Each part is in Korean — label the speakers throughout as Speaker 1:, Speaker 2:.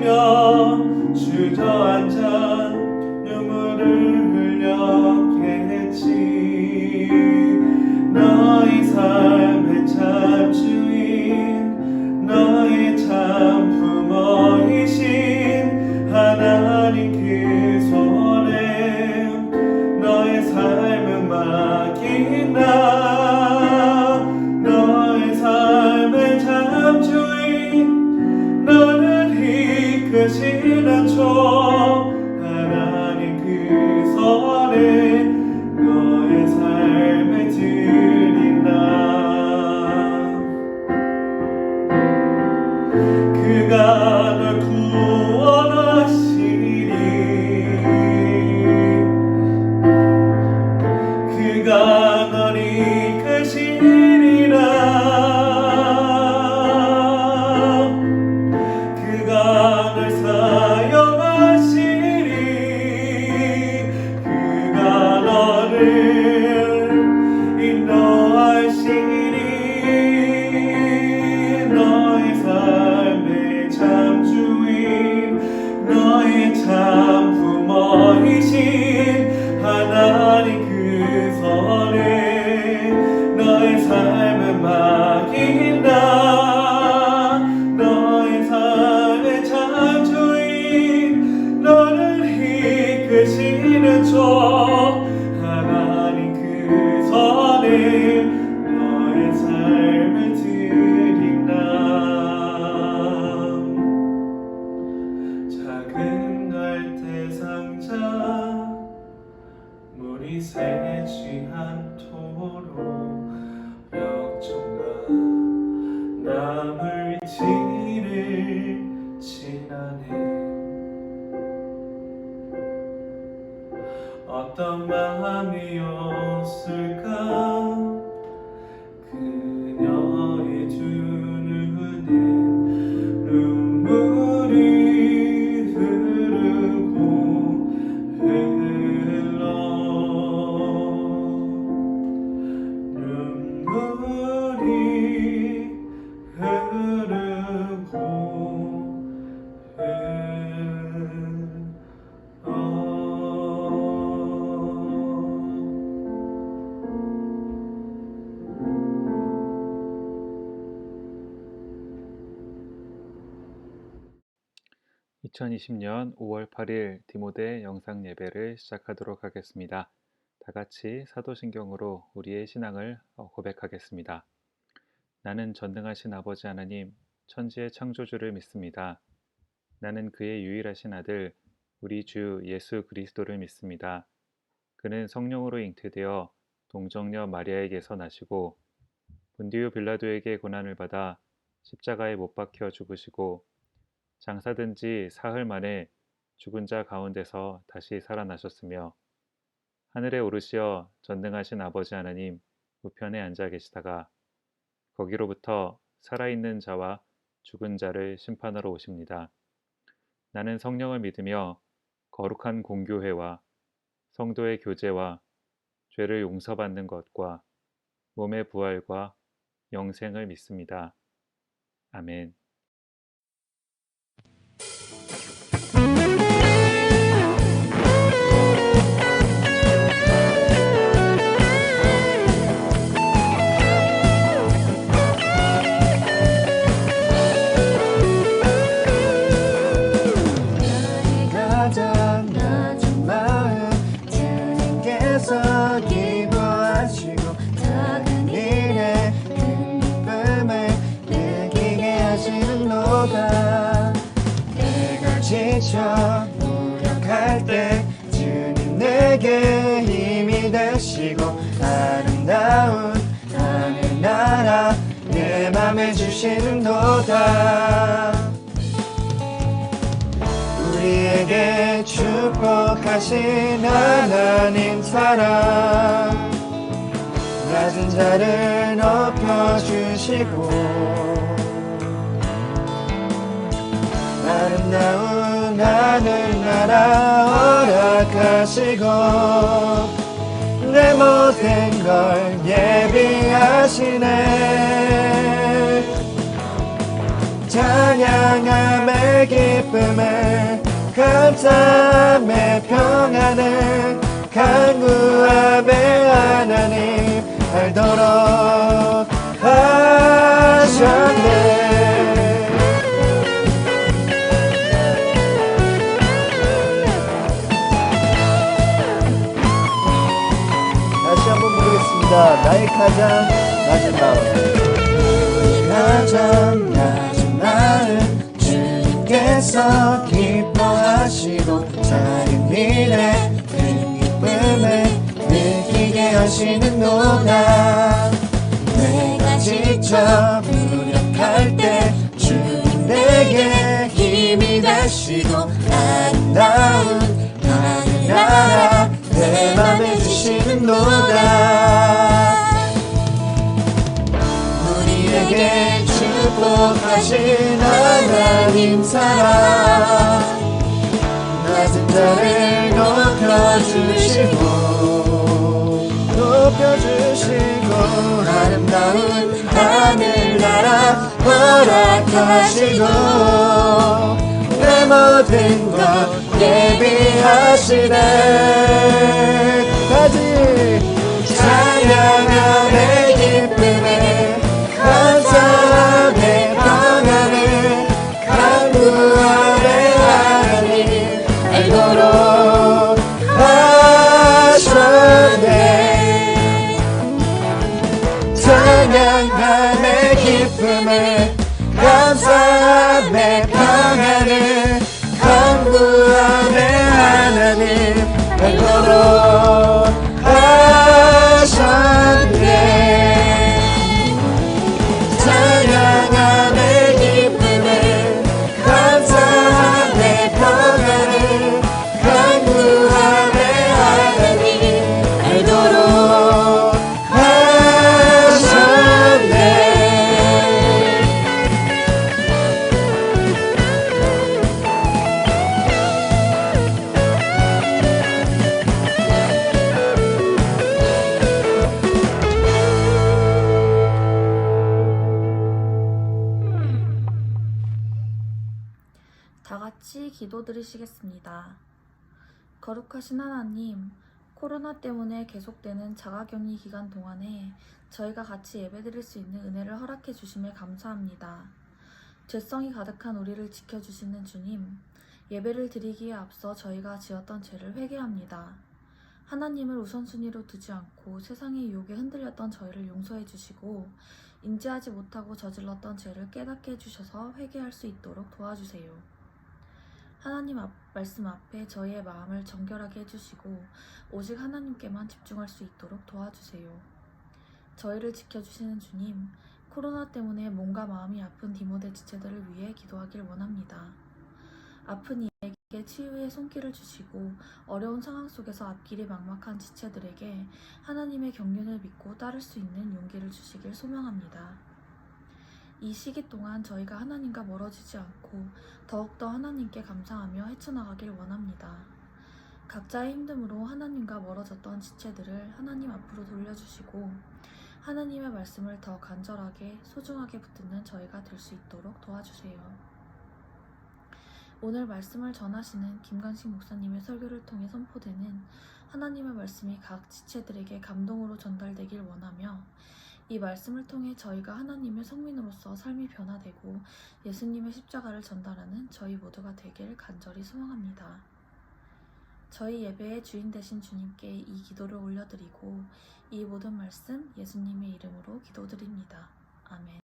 Speaker 1: 바라보며 주저앉아 눈물을 흘렸겠지. 너의 삶의 참 주인, 너의 참 부모이신 하나님 그 손에 너의 삶을 맡긴다. 너의 삶의 참 주인, 너를 이끄시는 주 하나님 그 손에 너의 삶을 드린다. 그가 널 구원하시니 그가 널 이끄시리라. 그가 널 사용하시리. 그가 너를 인도하시리. 너의 삶의 참 주인, 너의 참 부모이신 하나님 그 손에 너의 삶을 맡긴다. 너의 삶의 참 주인, 너를 이끄시는 주 하나님 그 손에 너의 삶을 드린다. 작은 갈대 상자 물이 새지 않도록 역청과 나물지를 지나네. 어떤 마음이었을까 그녀의 두 눈에 눈물이 흐르고 흘러 눈물이 흐르고 흘러
Speaker 2: 2020년 5월 8일 디모데 영상 예배를 시작하도록 하겠습니다. 다 같이 사도신경으로 우리의 신앙을 고백하겠습니다. 나는 전능하신 아버지 하나님, 천지의 창조주를 믿습니다. 나는 그의 유일하신 아들, 우리 주 예수 그리스도를 믿습니다. 그는 성령으로 잉태되어 동정녀 마리아에게서 나시고 본디오 빌라도에게 고난을 받아 십자가에 못 박혀 죽으시고 장사된 지 사흘 만에 죽은 자 가운데서 다시 살아나셨으며 하늘에 오르시어 전능하신 아버지 하나님 우편에 앉아 계시다가 거기로부터 살아있는 자와 죽은 자를 심판하러 오십니다. 나는 성령을 믿으며 거룩한 공교회와 성도의 교제와 죄를 용서받는 것과 몸의 부활과 영생을 믿습니다. 아멘.
Speaker 3: 무력할 때 주님 내게 힘이 되시고 아름다운 하늘나라 내 맘에 주시는도다. 우리에게 축복하신 하나님 사랑 낮은 자를 높여주시고 아름다운 하늘나라 허락하시고 내 모든 걸 예비하시네. 찬양함의 길 기쁨을 감사함의 평안을 간구함의 하나님 알도록 하셨네. 다시 한번 부르겠습니다. 나의 가장 낮은 마음, 가장 낮은 마음 주님께서 기뻐하시고 작은 일에 큰 기쁨을 느끼게 하시는도다. 내가 지쳐 무력할 때 주님 내게 힘이 되시고 아름다운 하늘나라 내 맘에 주시는도다. 우리에게 축복하신 하나님 사랑 낮은 자를 높여주시고 아름다운 하늘나라 허락하시고 내 모든 것 예비하시네. 다시 찬양함의 기쁨에 감사함의 평안을 간구함의 하나님 알도록 하셨네. 찬양함의 기쁨을 감사함의 평안을 간구함의 하나님 알도록 하셨네. 찬양함의 기쁨을 감사함의 평안을 간구함의 하나님 알도록 하셨네.
Speaker 4: 다 같이 기도드리시겠습니다. 거룩하신 하나님, 코로나 때문에 계속되는 자가격리 기간 동안에 저희가 같이 예배드릴 수 있는 은혜를 허락해 주심에 감사합니다. 죄성이 가득한 우리를 지켜주시는 주님, 예배를 드리기에 앞서 저희가 지었던 죄를 회개합니다. 하나님을 우선순위로 두지 않고 세상의 유혹에 흔들렸던 저희를 용서해 주시고 인지하지 못하고 저질렀던 죄를 깨닫게 해주셔서 회개할 수 있도록 도와주세요. 하나님 말씀 앞에 저희의 마음을 정결하게 해주시고 오직 하나님께만 집중할 수 있도록 도와주세요. 저희를 지켜주시는 주님, 코로나 때문에 몸과 마음이 아픈 디모데 지체들을 위해 기도하길 원합니다. 아픈 이에게 치유의 손길을 주시고 어려운 상황 속에서 앞길이 막막한 지체들에게 하나님의 경륜을 믿고 따를 수 있는 용기를 주시길 소망합니다. 이 시기 동안 저희가 하나님과 멀어지지 않고 더욱더 하나님께 감사하며 헤쳐나가길 원합니다. 각자의 힘듦으로 하나님과 멀어졌던 지체들을 하나님 앞으로 돌려주시고 하나님의 말씀을 더 간절하게 소중하게 붙드는 저희가 될 수 있도록 도와주세요. 오늘 말씀을 전하시는 김관식 목사님의 설교를 통해 선포되는 하나님의 말씀이 각 지체들에게 감동으로 전달되길 원하며 이 말씀을 통해 저희가 하나님의 성민으로서 삶이 변화되고 예수님의 십자가를 전달하는 저희 모두가 되길 간절히 소망합니다. 저희 예배의 주인 되신 주님께 이 기도를 올려드리고 이 모든 말씀 예수님의 이름으로 기도드립니다. 아멘.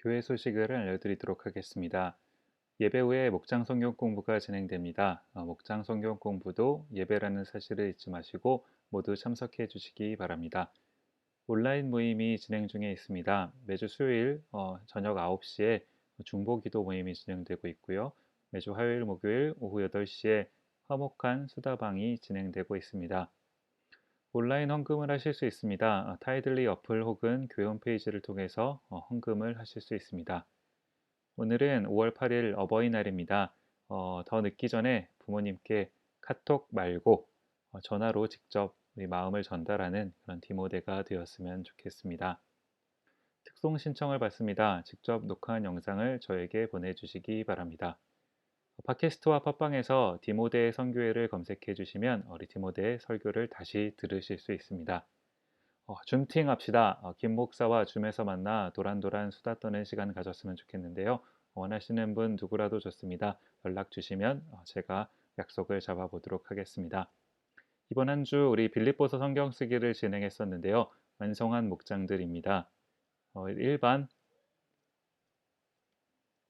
Speaker 2: 교회 소식을 알려드리도록 하겠습니다. 예배 후에 목장 성경 공부가 진행됩니다. 목장 성경 공부도 예배라는 사실을 잊지 마시고 모두 참석해 주시기 바랍니다. 온라인 모임이 진행 중에 있습니다. 매주 수요일 저녁 9시에 중보기도 모임이 진행되고 있고요. 매주 화요일, 목요일 오후 8시에 화목한 수다방이 진행되고 있습니다. 온라인 헌금을 하실 수 있습니다. 타이들리 어플 혹은 교회 홈페이지를 통해서 헌금을 하실 수 있습니다. 오늘은 5월 8일 어버이날입니다. 더 늦기 전에 부모님께 카톡 말고 전화로 직접 우리 마음을 전달하는 그런 디모데가 되었으면 좋겠습니다. 특송 신청을 받습니다. 직접 녹화한 영상을 저에게 보내주시기 바랍니다. 팟캐스트와 팟빵에서 디모데의 선교회를 검색해 주시면 우리 디모데의 설교를 다시 들으실 수 있습니다. 줌팅 합시다. 김 목사와 줌에서 만나 도란도란 수다 떠는 시간 가졌으면 좋겠는데요. 원하시는 분 누구라도 좋습니다. 연락 주시면 제가 약속을 잡아보도록 하겠습니다. 이번 한 주 우리 빌립보서 성경 쓰기를 진행했었는데요. 완성한 목장들입니다. 1반,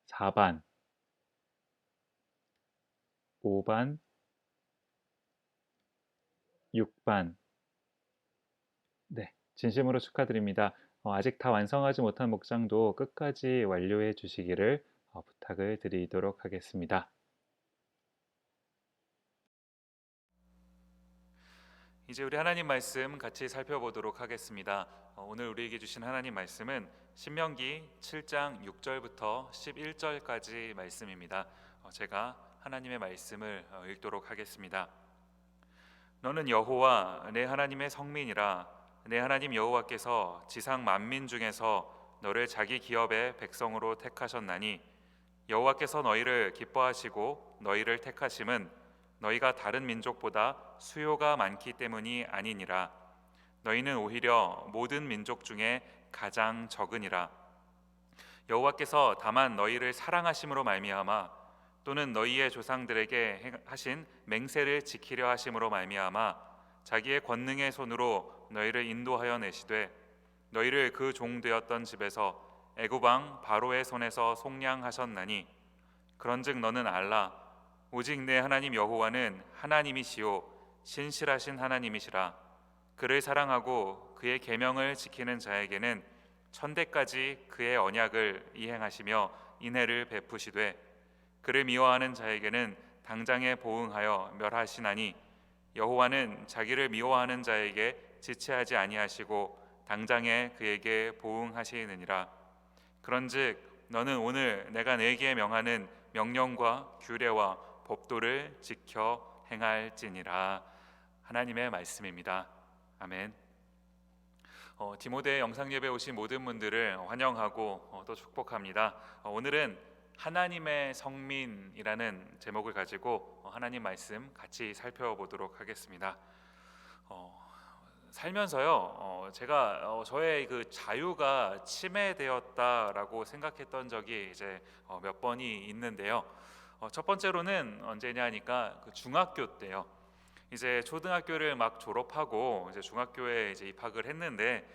Speaker 2: 4반, 5반, 6반. 네, 진심으로 축하드립니다. 아직 다 완성하지 못한 목장도 끝까지 완료해 주시기를 부탁을 드리도록 하겠습니다. 이제 우리 하나님 말씀 같이 살펴보도록 하겠습니다. 오늘 우리에게 주신 하나님 말씀은 신명기 7장 6절부터 11절까지 말씀입니다. 제가 하나님의 말씀을 읽도록 하겠습니다. 너는 여호와 내 하나님의 성민이라. 내 하나님 여호와께서 지상 만민 중에서 너를 자기 기업의 백성으로 택하셨나니 여호와께서 너희를 기뻐하시고 너희를 택하심은 너희가 다른 민족보다 수요가 많기 때문이 아니니라. 너희는 오히려 모든 민족 중에 가장 적으니라. 여호와께서 다만 너희를 사랑하심으로 말미암아 또는 너희의 조상들에게 하신 맹세를 지키려 하심으로 말미암아 자기의 권능의 손으로 너희를 인도하여 내시되 너희를 그 종 되었던 집에서 애굽 왕 바로의 손에서 속량하셨나니 그런즉 너는 알라. 오직 내 하나님 여호와는 하나님이시요 신실하신 하나님이시라. 그를 사랑하고 그의 계명을 지키는 자에게는 천대까지 그의 언약을 이행하시며 인애를 베푸시되 그를 미워하는 자에게는 당장에 보응하여 멸하시나니 여호와는 자기를 미워하는 자에게 지체하지 아니하시고 당장에 그에게 보응하시느니라. 그런즉 너는 오늘 내가 네게 명하는 명령과 규례와 법도를 지켜 행할지니라. 하나님의 말씀입니다. 아멘. 디모데 영상 예배 오신 모든 분들을 환영하고 또 축복합니다. 오늘은 하나님의 성민이라는 제목을 가지고 하나님 말씀 같이 살펴보도록 하겠습니다. 살면서요, 제가 저의 그 자유가 침해되었다라고 생각했던 적이 이제 몇 번이 있는데요. 첫 번째로는 언제냐 하니까 그 중학교 때요. 이제 초등학교를 막 졸업하고 이제 중학교에 이제 입학을 했는데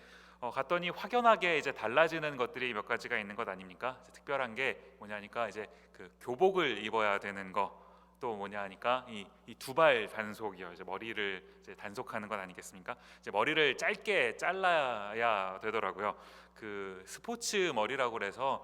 Speaker 2: 갔더니 확연하게 이제 달라지는 것들이 몇 가지가 있는 것 아닙니까? 특별한 게 뭐냐니까 이제 그 교복을 입어야 되는 거, 또 뭐냐 하니까 이 두발 단속이요. 이제 머리를 이제 단속하는 것 아니겠습니까? 이제 머리를 짧게 잘라야 되더라고요. 그 스포츠 머리라고 그래서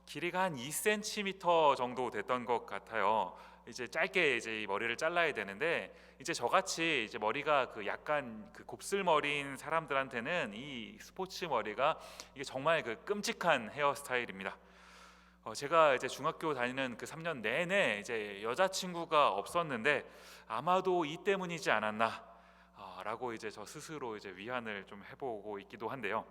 Speaker 2: 길이가 한 2cm 정도 됐던 것 같아요. 이제 짧게 이제 이 머리를 잘라야 되는데 이제 저같이 이제 머리가 그 약간 그 곱슬머리인 사람들한테는 이 스포츠 머리가 이게 정말 그 끔찍한 헤어스타일입니다. 제가 이제 중학교 다니는 그 3년 내내 이제 여자친구가 없었는데 아마도 이 때문이지 않았나 라고 이제 저 스스로 이제 위안을 좀 해보고 있기도 한데요.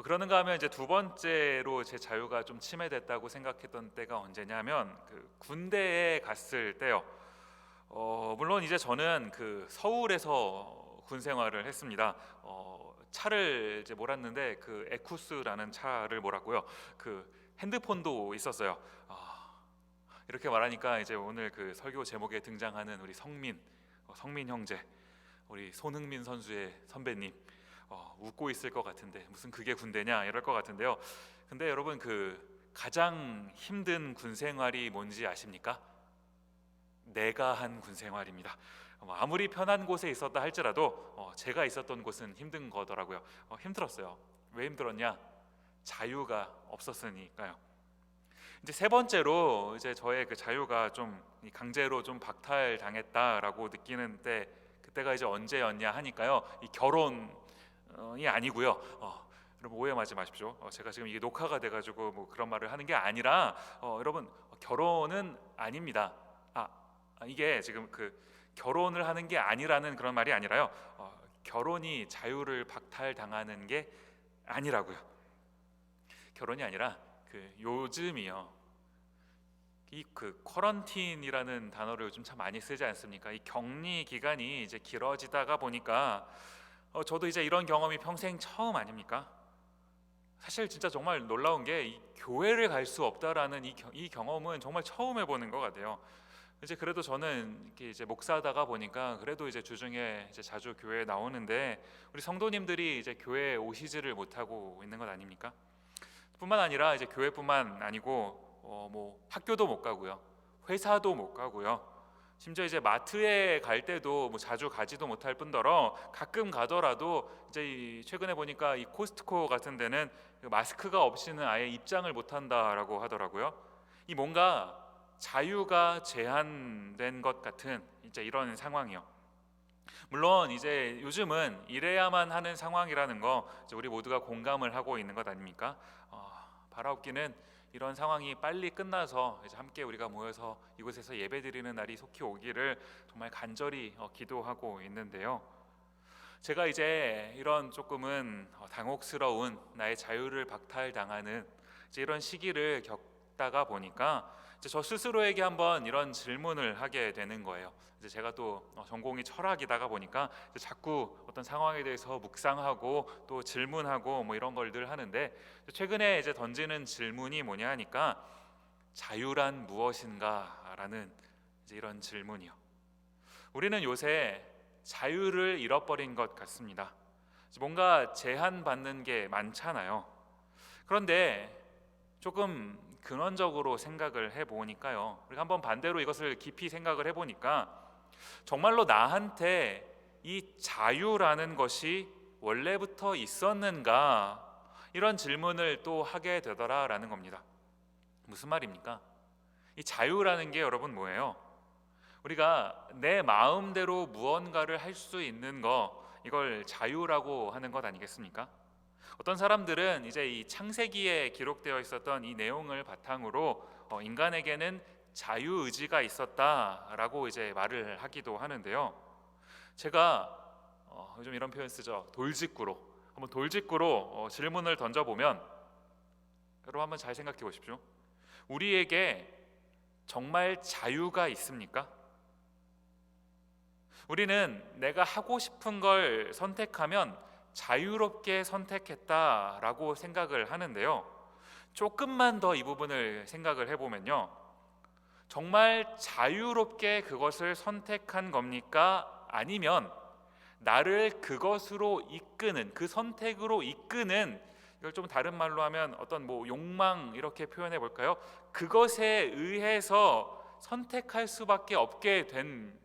Speaker 2: 그러는가 하면 이제 두 번째로 제 자유가 좀 침해됐다고 생각했던 때가 언제냐면 그 군대에 갔을 때요. 물론 이제 저는 그 서울에서 군 생활을 했습니다. 차를 이제 몰았는데 그 에쿠스라는 차를 몰았고요. 그 핸드폰도 있었어요. 이렇게 말하니까 이제 오늘 그 설교 제목에 등장하는 우리 성민 형제, 우리 손흥민 선수의 선배님 웃고 있을 것 같은데 무슨 그게 군대냐 이럴 것 같은데요. 근데 여러분 그 가장 힘든 군 생활이 뭔지 아십니까? 내가 한 군 생활입니다. 아무리 편한 곳에 있었다 할지라도 제가 있었던 곳은 힘든 거더라고요. 힘들었어요. 왜 힘들었냐? 자유가 없었으니까요. 이제 세 번째로 이제 저의 그 자유가 좀 강제로 좀 박탈당했다라고 느끼는 때
Speaker 5: 그때가 이제 언제였냐 하니까요, 이 결혼이 아니고요. 여러분 오해하지 마십시오. 제가 지금 이게 녹화가 돼가지고 뭐 그런 말을 하는 게 아니라 여러분 결혼은 아닙니다. 이게 지금 그 결혼을 하는 게 아니라는 그런 말이 아니라요. 결혼이 자유를 박탈당하는 게 아니라고요. 결혼이 아니라 그 요즘이요. 이 그 쿼런틴이라는 단어를 요즘 참 많이 쓰지 않습니까? 이 격리 기간이 이제 길어지다가 보니까 저도 이제 이런 경험이 평생 처음 아닙니까? 사실 진짜 정말 놀라운 게 이 교회를 갈 수 없다라는 이 경험은 정말 처음 해보는 것 같아요. 이제 그래도 저는 이렇게 이제 목사다가 보니까 그래도 이제 주중에 이제 자주 교회에 나오는데 우리 성도님들이 이제 교회에 오시지를 못하고 있는 것 아닙니까? 뿐만 아니라 이제 교회뿐만 아니고 뭐 학교도 못 가고요, 회사도 못 가고요, 심지어 이제 마트에 갈 때도 뭐 자주 가지도 못할 뿐더러 가끔 가더라도 이제 최근에 보니까 이 코스트코 같은 데는 마스크가 없이는 아예 입장을 못 한다라고 하더라고요. 이 뭔가 자유가 제한된 것 같은 진짜 이런 상황이요. 물론 이제 요즘은 이래야만 하는 상황이라는 거 이제 우리 모두가 공감을 하고 있는 것 아닙니까? 바라옵기는 이런 상황이 빨리 끝나서 이제 함께 우리가 모여서 이곳에서 예배드리는 날이 속히 오기를 정말 간절히 기도하고 있는데요. 제가 이제 이런 조금은 당혹스러운 나의 자유를 박탈당하는 이제 이런 시기를 겪다가 보니까 이제 저 스스로에게 한번 이런 질문을 하게 되는 거예요. 이제 제가 또 전공이 철학이다가 보니까 이제 자꾸 어떤 상황에 대해서 묵상하고 또 질문하고 뭐 이런 걸 늘 하는데 최근에 이제 던지는 질문이 뭐냐 하니까 자유란 무엇인가라는 이제 이런 질문이요. 우리는 요새 자유를 잃어버린 것 같습니다. 뭔가 제한받는 게 많잖아요. 그런데 조금 근원적으로 생각을 해보니까요, 우리가 한번 반대로 이것을 깊이 생각을 해보니까 정말로 나한테 이 자유라는 것이 원래부터 있었는가, 이런 질문을 또 하게 되더라라는 겁니다. 무슨 말입니까? 이 자유라는 게 여러분 뭐예요? 우리가 내 마음대로 무언가를 할 수 있는 거, 이걸 자유라고 하는 것 아니겠습니까? 어떤 사람들은 이제 이 창세기에 기록되어 있었던 이 내용을 바탕으로 인간에게는 자유의지가 있었다라고 이제 말을 하기도 하는데요. 제가 요즘 이런 표현 쓰죠. 한번 돌직구로 질문을 던져보면, 여러분 한번 잘 생각해 보십시오. 우리에게 정말 자유가 있습니까? 우리는 내가 하고 싶은 걸 선택하면 자유롭게 선택했다라고 생각을 하는데요. 조금만 더 이 부분을 생각을 해보면요, 정말 자유롭게 그것을 선택한 겁니까? 아니면 나를 그것으로 이끄는, 그 선택으로 이끄는, 이걸 좀 다른 말로 하면 어떤 뭐 욕망, 이렇게 표현해 볼까요? 그것에 의해서 선택할 수밖에 없게 된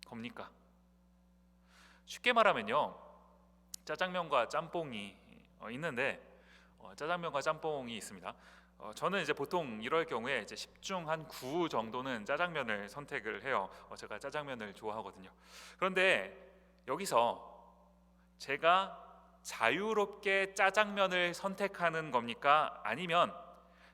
Speaker 5: 겁니까? 쉽게 말하면요, 짜장면과 짬뽕이 있는데 짜장면과 짬뽕이 있습니다. 저는 이제 보통 이럴 경우에 이제 10중 한 9 정도는 짜장면을 선택을 해요. 제가 짜장면을 좋아하거든요. 그런데 여기서 제가 자유롭게 짜장면을 선택하는 겁니까? 아니면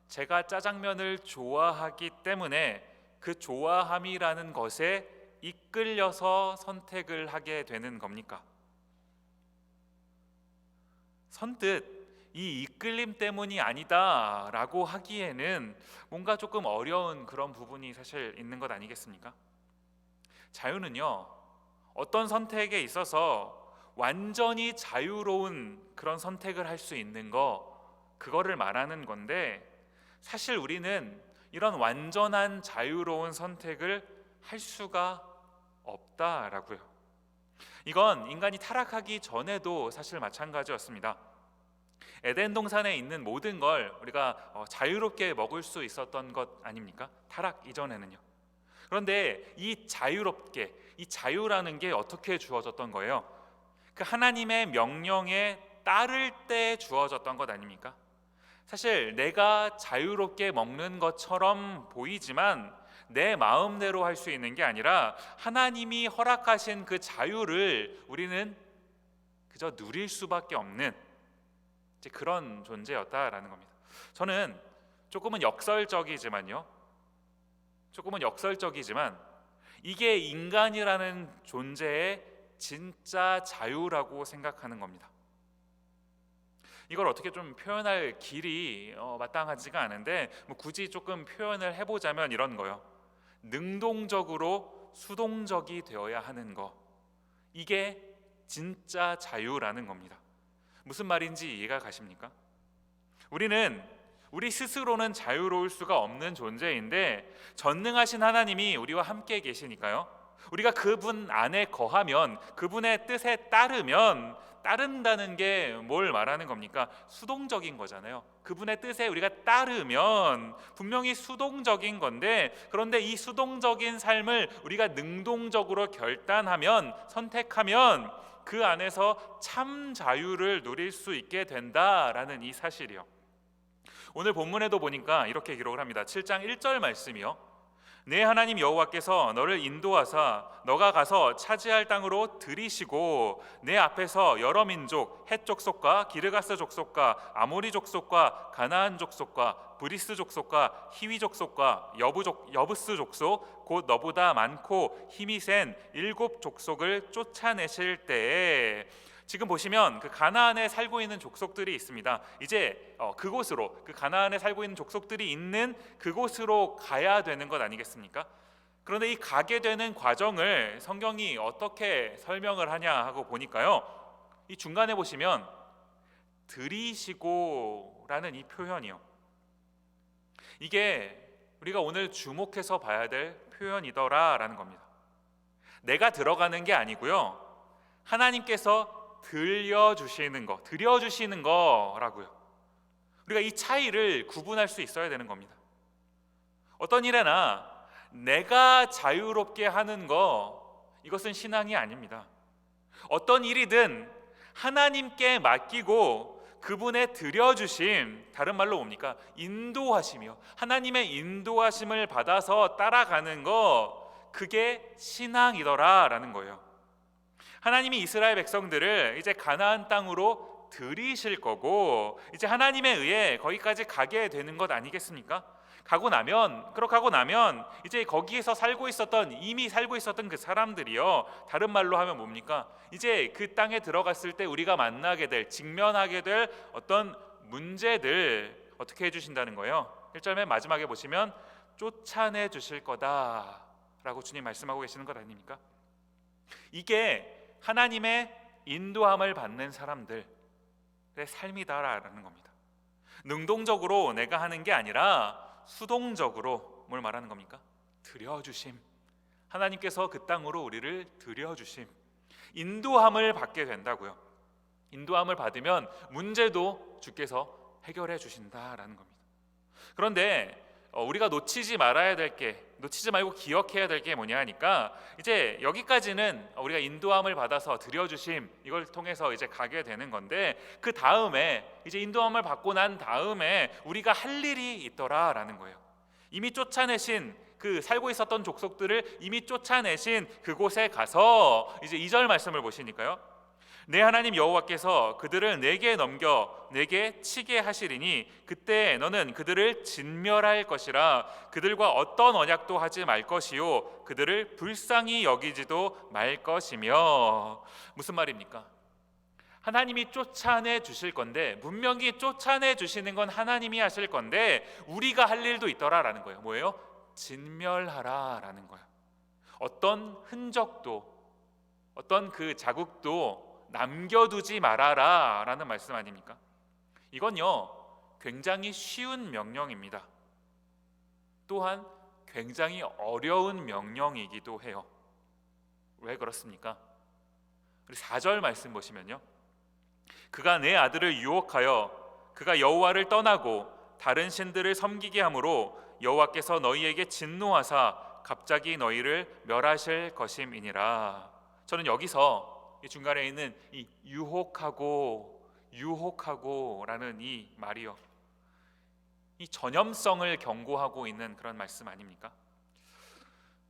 Speaker 5: 제가 짜장면을 좋아하기 때문에 그 좋아함이라는 것에 이끌려서 선택을 하게 되는 겁니까? 선뜻 이 이끌림 때문이 아니다라고 하기에는 뭔가 조금 어려운 그런 부분이 사실 있는 것 아니겠습니까? 자유는요, 어떤 선택에 있어서 완전히 자유로운 그런 선택을 할 수 있는 그거를 말하는 건데, 사실 우리는 이런 완전한 자유로운 선택을 할 수가 없다라고요. 이건 인간이 타락하기 전에도 사실 마찬가지였습니다. 에덴 동산에 있는 모든 걸 우리가 자유롭게 먹을 수 있었던 것 아닙니까? 타락 이전에는요. 그런데 이 자유라는 게 어떻게 주어졌던 거예요? 그 하나님의 명령에 따를 때 주어졌던 것 아닙니까? 사실 내가 자유롭게 먹는 것처럼 보이지만 내 마음대로 할 수 있는 게 아니라 하나님이 허락하신 그 자유를 우리는 그저 누릴 수밖에 없는 이제 그런 존재였다라는 겁니다. 저는 조금은 역설적이지만 이게 인간이라는 존재의 진짜 자유라고 생각하는 겁니다. 이걸 어떻게 좀 표현할 길이 마땅하지가 않은데 굳이 조금 표현을 해보자면 이런 거요. 능동적으로 수동적이 되어야 하는 거, 이게 진짜 자유라는 겁니다. 무슨 말인지 이해가 가십니까? 우리 스스로는 자유로울 수가 없는 존재인데 전능하신 하나님이 우리와 함께 계시니까요, 우리가 그분 안에 거하면, 그분의 뜻에 따른다는 게 뭘 말하는 겁니까? 수동적인 거잖아요. 그분의 뜻에 우리가 따르면 분명히 수동적인 건데, 그런데 이 수동적인 삶을 우리가 능동적으로 결단하면, 선택하면 그 안에서 참 자유를 누릴 수 있게 된다라는 이 사실이요. 오늘 본문에도 보니까 이렇게 기록을 합니다. 7장 1절 말씀이요. 내 하나님 여호와께서 너를 인도하사 너가 가서 차지할 땅으로 들이시고 내 앞에서 여러 민족, 헷 족속과 기르가스 족속과 아모리 족속과 가나안 족속과 브리스 족속과 히위 족속과 여부스 족속, 곧 너보다 많고 힘이 센 7 족속을 쫓아내실 때에, 지금 보시면 그 가나안에 살고 있는 족속들이 있습니다. 이제 그곳으로, 그 가나안에 살고 있는 족속들이 있는 그곳으로 가야 되는 것 아니겠습니까? 그런데 이 가게 되는 과정을 성경이 어떻게 설명을 하냐 하고 보니까요, 이 중간에 보시면 들이시고라는 이 표현이요, 이게 우리가 오늘 주목해서 봐야 될 표현이더라라는 겁니다. 내가 들어가는 게 아니고요, 하나님께서 드려주시는 거라고요. 우리가 이 차이를 구분할 수 있어야 되는 겁니다. 어떤 일에나 내가 자유롭게 하는 거, 이것은 신앙이 아닙니다. 어떤 일이든 하나님께 맡기고 그분의 드려주심, 다른 말로 뭡니까? 인도하심이요. 하나님의 인도하심을 받아서 따라가는 거, 그게 신앙이더라라는 거예요. 하나님이 이스라엘 백성들을 이제 가나안 땅으로 들이실 거고, 이제 하나님에 의해 거기까지 가게 되는 것 아니겠습니까? 가고 나면 이제 거기에서 이미 살고 있었던 그 사람들이요, 다른 말로 하면 뭡니까? 이제 그 땅에 들어갔을 때 우리가 만나게 될, 직면하게 될 어떤 문제들 어떻게 해주신다는 거예요? 1절 맨 마지막에 보시면 쫓아내 주실 거다라고 주님 말씀하고 계시는 것 아닙니까? 이게 하나님의 인도함을 받는 사람들의 삶이다라는 겁니다. 능동적으로 내가 하는 게 아니라 수동적으로 뭘 말하는 겁니까? 드려주심. 하나님께서 그 땅으로 우리를 드려주심, 인도함을 받게 된다고요. 인도함을 받으면 문제도 주께서 해결해 주신다라는 겁니다. 그런데 우리가 놓치지 말고 기억해야 될 게 뭐냐 하니까, 이제 여기까지는 우리가 인도함을 받아서 드려주심, 이걸 통해서 이제 가게 되는 건데, 그 다음에 이제 인도함을 받고 난 다음에 우리가 할 일이 있더라라는 거예요. 이미 쫓아내신, 그 살고 있었던 족속들을 이미 쫓아내신 그곳에 가서 이제 2절 말씀을 보시니까요, 내 하나님 여호와께서 그들을 내게 넘겨 내게 치게 하시리니 그때 너는 그들을 진멸할 것이라. 그들과 어떤 언약도 하지 말 것이요 그들을 불쌍히 여기지도 말 것이며. 무슨 말입니까? 하나님이 쫓아내 주실 건데, 분명히 쫓아내 주시는 건 하나님이 하실 건데, 우리가 할 일도 있더라라는 거예요. 뭐예요? 진멸하라라는 거예요. 어떤 흔적도, 어떤 그 자국도 남겨두지 말아라 라는 말씀 아닙니까? 이건요, 굉장히 쉬운 명령입니다. 또한 굉장히 어려운 명령이기도 해요. 왜 그렇습니까? 우리 4절 말씀 보시면요, 그가 내 아들을 유혹하여 그가 여호와를 떠나고 다른 신들을 섬기게 함으로 여호와께서 너희에게 진노하사 갑자기 너희를 멸하실 것임이니라. 저는 여기서 이 중간에 있는 이 유혹하고라는 이 말이요, 이 전염성을 경고하고 있는 그런 말씀 아닙니까?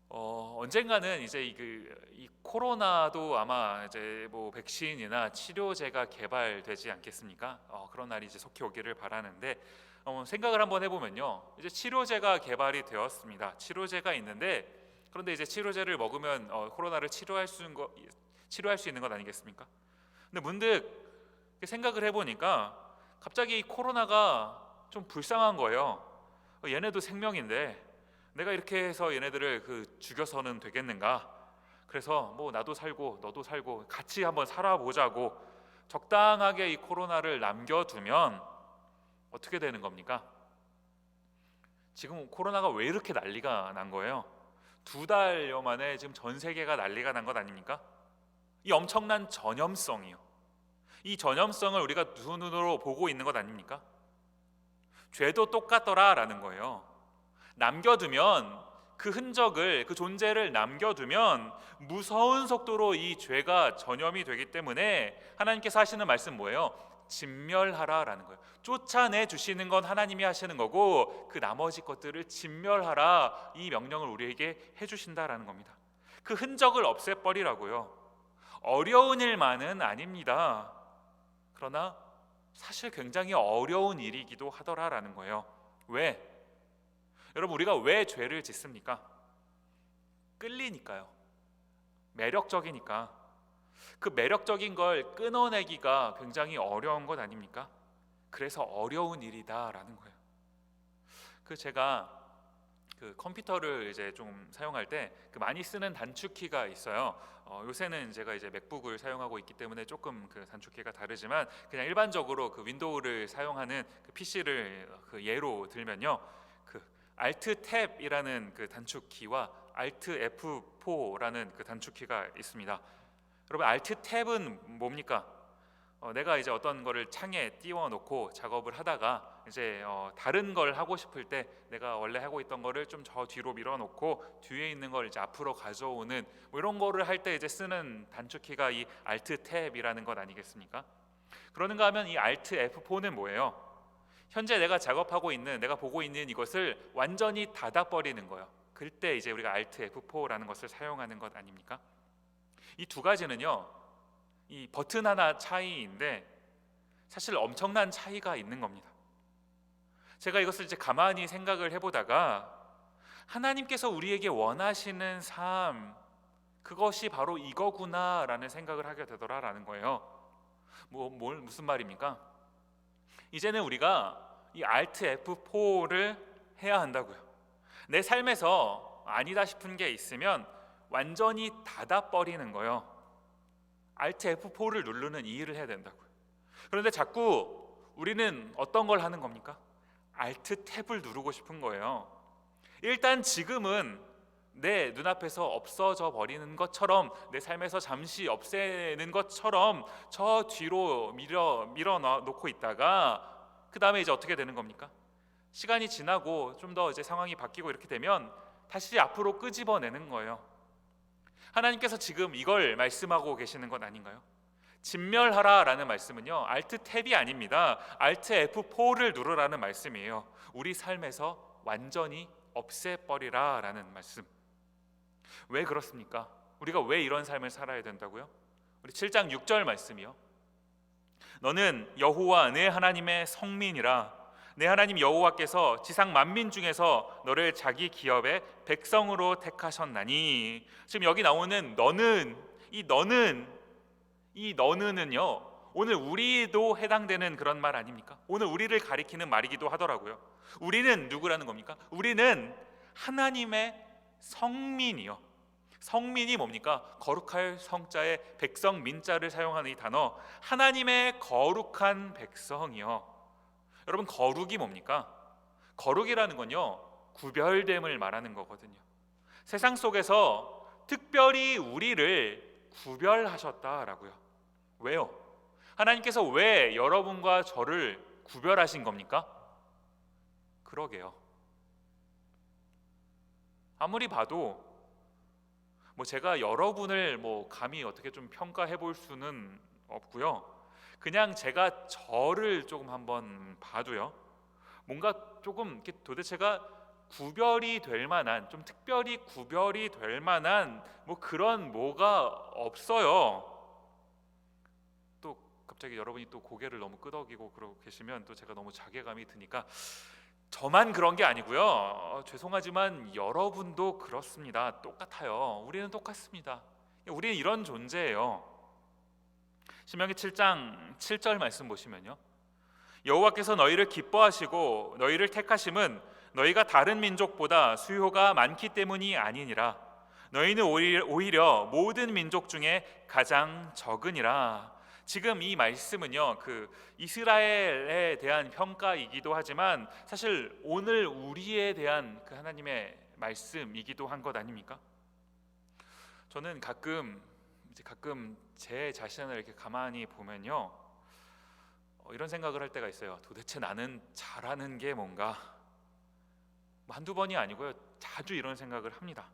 Speaker 5: 언젠가는 이제 이 코로나도 아마 이제 뭐 백신이나 치료제가 개발되지 않겠습니까? 그런 날이 이제 속히 오기를 바라는데 생각을 한번 해보면요, 이제 치료제가 개발이 되었습니다. 치료제가 있는데 그런데 이제 치료제를 먹으면 코로나를 치료할 수 있는 것 아니겠습니까? 근데 문득 생각을 해보니까 갑자기 이 코로나가 좀 불쌍한 거예요. 얘네도 생명인데 내가 이렇게 해서 얘네들을 죽여서는 되겠는가? 그래서 뭐 나도 살고 너도 살고 같이 한번 살아보자고 적당하게 이 코로나를 남겨두면 어떻게 되는 겁니까? 지금 코로나가 왜 이렇게 난리가 난 거예요? 2달여 만에 지금 전 세계가 난리가 난 것 아닙니까? 이 엄청난 전염성이요. 이 전염성을 우리가 두 눈으로 보고 있는 것 아닙니까? 죄도 똑같더라라는 거예요. 남겨두면 그 흔적을, 그 존재를 남겨두면 무서운 속도로 이 죄가 전염이 되기 때문에 하나님께서 하시는 말씀 뭐예요? 진멸하라라는 거예요. 쫓아내 주시는 건 하나님이 하시는 거고 그 나머지 것들을 진멸하라, 이 명령을 우리에게 해주신다라는 겁니다. 그 흔적을 없애버리라고요. 어려운 일만은 아닙니다. 그러나 사실 굉장히 어려운 일이기도 하더라라는 거예요. 왜? 여러분, 우리가 왜 죄를 짓습니까? 끌리니까요. 매력적이니까. 그 매력적인 걸 끊어내기가 굉장히 어려운 것 아닙니까? 그래서 어려운 일이다라는 거예요. 제가 컴퓨터를 이제 좀 사용할 때 많이 쓰는 단축키가 있어요. 요새는 제가 이제 맥북을 사용하고 있기 때문에 조금 단축키가 다르지만 그냥 일반적으로 윈도우를 사용하는 PC를 예로 들면요, Alt 탭이라는 단축키와 Alt F4라는 단축키가 있습니다. 여러분, Alt 탭은 뭡니까? 내가 이제 어떤 거를 창에 띄워놓고 작업을 하다가 이제 다른 걸 하고 싶을 때 내가 원래 하고 있던 거를 좀 저 뒤로 밀어놓고 뒤에 있는 걸 이제 앞으로 가져오는 뭐 이런 거를 할 때 이제 쓰는 단축키가 이 Alt 탭이라는 것 아니겠습니까? 그러는가 하면 이 Alt F4는 뭐예요? 현재 내가 작업하고 있는, 내가 보고 있는 이것을 완전히 닫아버리는 거예요. 그때 이제 우리가 Alt F4라는 것을 사용하는 것 아닙니까? 이 두 가지는요, 이 버튼 하나 차이인데 사실 엄청난 차이가 있는 겁니다. 제가 이것을 이제 가만히 생각을 해보다가 하나님께서 우리에게 원하시는 삶, 그것이 바로 이거구나라는 생각을 하게 되더라라는 거예요. 무슨 말입니까? 이제는 우리가 이 Alt F4를 해야 한다고요. 내 삶에서 아니다 싶은 게 있으면 완전히 닫아버리는 거예요. Alt F4를 누르는 이 일을 해야 된다고요. 그런데 자꾸 우리는 어떤 걸 하는 겁니까? Alt 탭을 누르고 싶은 거예요. 일단 지금은 내 눈앞에서 없어져 버리는 것처럼, 내 삶에서 잠시 없애는 것처럼 저 뒤로 밀어 놓고 있다가 그 다음에 이제 어떻게 되는 겁니까? 시간이 지나고 좀 더 이제 상황이 바뀌고 이렇게 되면 다시 앞으로 끄집어내는 거예요. 하나님께서 지금 이걸 말씀하고 계시는 것 아닌가요? 진멸하라라는 말씀은요, Alt 탭이 아닙니다. Alt F4를 누르라는 말씀이에요. 우리 삶에서 완전히 없애버리라라는 말씀. 왜 그렇습니까? 우리가 왜 이런 삶을 살아야 된다고요? 우리 7장 6절 말씀이요. 너는 여호와 내 하나님의 성민이라. 내 하나님 여호와께서 지상 만민 중에서 너를 자기 기업의 백성으로 택하셨나니. 지금 여기 나오는 너는, 이 너는은요, 오늘 우리도 해당되는 그런 말 아닙니까? 오늘 우리를 가리키는 말이기도 하더라고요. 우리는 누구라는 겁니까? 우리는 하나님의 성민이요. 성민이 뭡니까? 거룩할 성자의 백성 민자를 사용하는 이 단어, 하나님의 거룩한 백성이요. 여러분, 거룩이 뭡니까? 거룩이라는 건요, 구별됨을 말하는 거거든요. 세상 속에서 특별히 우리를 구별하셨다라고요. 왜요? 하나님께서 왜 여러분과 저를 구별하신 겁니까? 그러게요. 아무리 봐도 제가 여러분을 감히 어떻게 좀 평가해 볼 수는 없고요. 그냥 제가 저를 조금 한번 봐도요, 뭔가 조금 이렇게 도대체가 구별이 될 만한, 좀 특별히 구별이 될 만한 뭐 그런 뭐가 없어요. 또 갑자기 여러분이 또 고개를 너무 끄덕이고 그러고 계시면 또 제가 너무 자괴감이 드니까, 저만 그런 게 아니고요. 죄송하지만 여러분도 그렇습니다. 똑같아요. 우리는 똑같습니다. 우리는 이런 존재예요. 신명기 7장 7절 말씀 보시면요, 여호와께서 너희를 기뻐하시고 너희를 택하심은 너희가 다른 민족보다 수요가 많기 때문이 아니니라. 너희는 오히려 모든 민족 중에 가장 적으니라. 지금 이 말씀은요, 그 이스라엘에 대한 평가이기도 하지만 사실 오늘 우리에 대한 그 하나님의 말씀이기도 한 것 아닙니까? 저는 가끔 제 자신을 이렇게 가만히 보면요, 이런 생각을 할 때가 있어요. 도대체 나는 잘하는 게 뭔가? 한두 번이 아니고요, 자주 이런 생각을 합니다.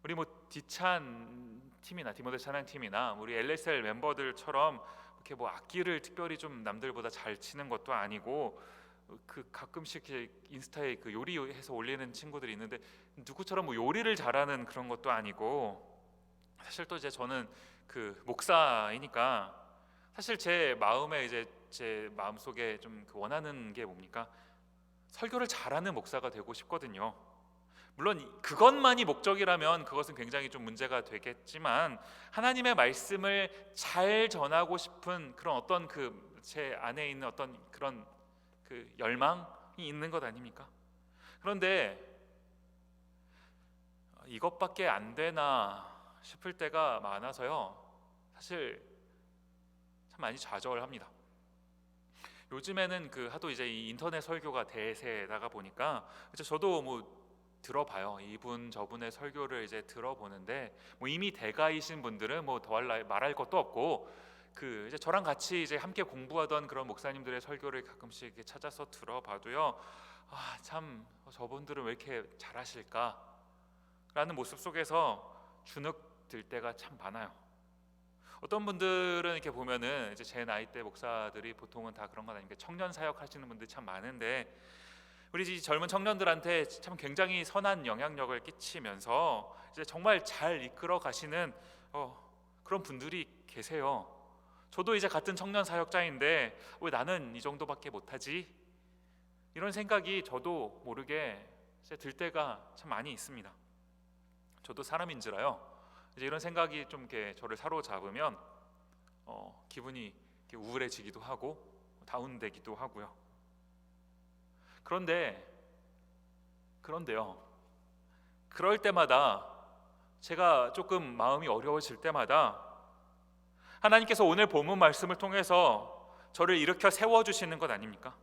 Speaker 5: 우리 뭐 디찬 팀이나 디모데 찬양 팀이나 우리 LSL 멤버들처럼 이렇게 뭐 악기를 특별히 좀 남들보다 잘 치는 것도 아니고, 그 가끔씩 인스타에 그 요리해서 올리는 친구들이 있는데 누구처럼 뭐 요리를 잘하는 그런 것도 아니고, 사실 또 이제 저는 그 목사이니까 사실 제 마음에 제 마음속에 좀 원하는 게 뭡니까? 설교를 잘하는 목사가 되고 싶거든요. 물론 그것만이 목적이라면 그것은 굉장히 좀 문제가 되겠지만, 하나님의 말씀을 잘 전하고 싶은 그런 어떤 그 제 안에 있는 어떤 그런 그 열망이 있는 것 아닙니까? 그런데 이것밖에 안 되나 싶을 때가 많아서요, 사실 참 많이 좌절합니다. 요즘에는 그 하도 이제 이 인터넷 설교가 대세다가 보니까 이제 저도 뭐 들어봐요. 이분 저분의 설교를 이제 들어보는데, 뭐 이미 대가이신 분들은 뭐 더 말할 것도 없고, 그 이제 저랑 같이 이제 함께 공부하던 그런 목사님들의 설교를 가끔씩 이렇게 찾아서 들어봐도요, 참 저분들은 왜 이렇게 잘하실까라는 모습 속에서 주눅 들 때가 참 많아요. 어떤 분들은 이렇게 보면은 이제 제 나이 대 목사들이 보통은 다 그런 건 아닙니까? 청년 사역 하시는 분들 참 많은데, 우리 이 젊은 청년들한테 참 굉장히 선한 영향력을 끼치면서 이제 정말 잘 이끌어 가시는 그런 분들이 계세요. 저도 이제 같은 청년 사역자인데 왜 나는 이 정도밖에 못하지? 이런 생각이 저도 모르게 이제 들 때가 참 많이 있습니다. 저도 사람인지라요, 이제 이런 생각이 좀 이렇게 저를 사로잡으면 기분이 이렇게 우울해지기도 하고 다운되기도 하고요. 그런데요, 그럴 때마다, 제가 조금 마음이 어려워질 때마다 하나님께서 오늘 본문 말씀을 통해서 저를 일으켜 세워주시는 것 아닙니까?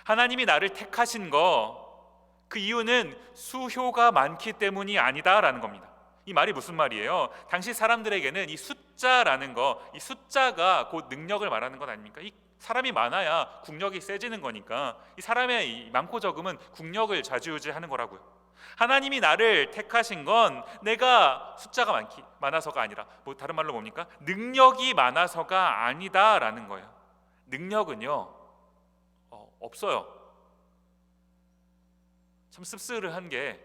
Speaker 5: 하나님이 나를 택하신 그 이유는 수효가 많기 때문이 아니다라는 겁니다. 이 말이 무슨 말이에요? 당시 사람들에게는 이 숫자라는 이 숫자가 곧 능력을 말하는 것 아닙니까? 이 사람이 많아야 국력이 세지는 거니까, 이 사람의 이 많고 적음은 국력을 좌지우지하는 거라고요. 하나님이 나를 택하신 건 내가 숫자가 많아서가 아니라, 뭐 다른 말로 뭡니까? 능력이 많아서가 아니다라는 거예요. 능력은요, 없어요. 참 씁쓸한 게,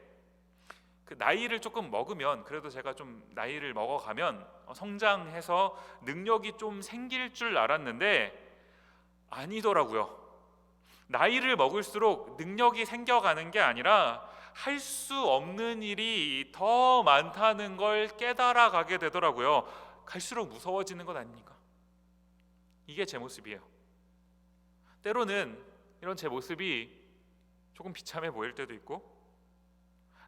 Speaker 5: 그 나이를 조금 먹으면, 그래도 제가 좀 나이를 먹어가면 성장해서 능력이 좀 생길 줄 알았는데 아니더라고요. 나이를 먹을수록 능력이 생겨가는 게 아니라 할 수 없는 일이 더 많다는 걸 깨달아 가게 되더라고요. 갈수록 무서워지는 것 아닙니까? 이게 제 모습이에요. 때로는 이런 제 모습이 조금 비참해 보일 때도 있고,